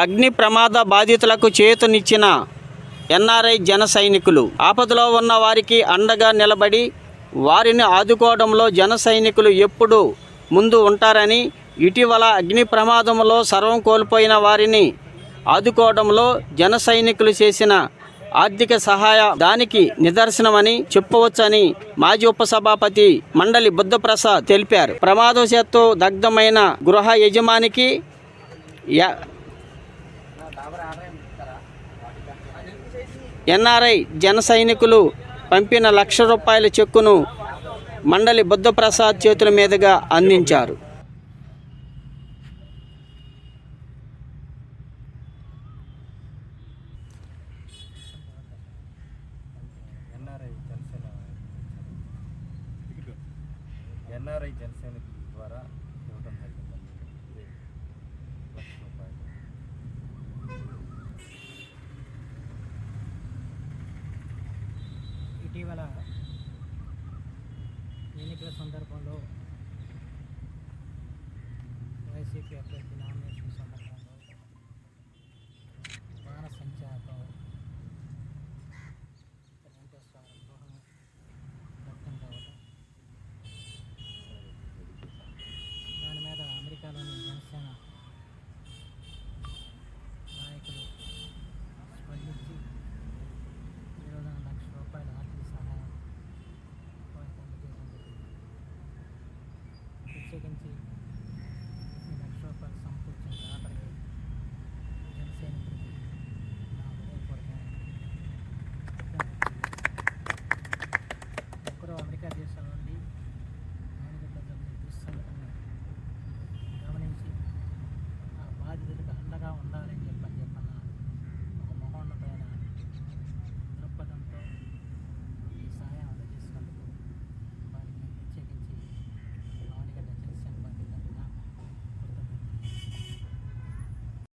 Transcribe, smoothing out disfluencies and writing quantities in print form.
అగ్ని ప్రమాద బాధితులకు చేయూతనిచ్చిన ఎన్ఆర్ఐ జన సైనికులు. ఆపదలో ఉన్న వారికి అండగా నిలబడి వారిని ఆదుకోవడంలో జన సైనికులు ఎప్పుడూ ముందు ఉంటారని, ఇటీవల అగ్ని ప్రమాదంలో సర్వం కోల్పోయిన వారిని ఆదుకోవడంలో జన సైనికులు చేసిన ఆర్థిక సహాయ దానికి నిదర్శనమని చెప్పవచ్చని మాజీ ఉపసభాపతి మండలి బుద్ధప్రసాద్ తెలిపారు. ప్రమాదవశాత్తు దగ్ధమైన గృహ యజమానికి ఎన్ఆర్ఐ జన సైనికులు పంపిన ₹1,00,000 చెక్కును మండలి బుద్ధప్రసాద్ చేతుల మీదుగా అందించారు. ఎన్ఆర్ఐ జనసేన ద్వారా ఇవ్వడం జరిగిందండి. ₹1,00,000. ఇటీవల ఎన్నికల సందర్భంలో వైసీపీ అభ్యర్థి నామినేషన్ సందర్భంలో బాణసంచాతో వెంకటేశ్వర గృహం దగ్ధం కావడం, దాని మీద అమెరికాలోని జనసేన నాయకులు స్పందించి ₹1,00,000 ఆర్థిక సహాయం వారికి అందజేయడం జరిగింది. ప్రత్యేకించి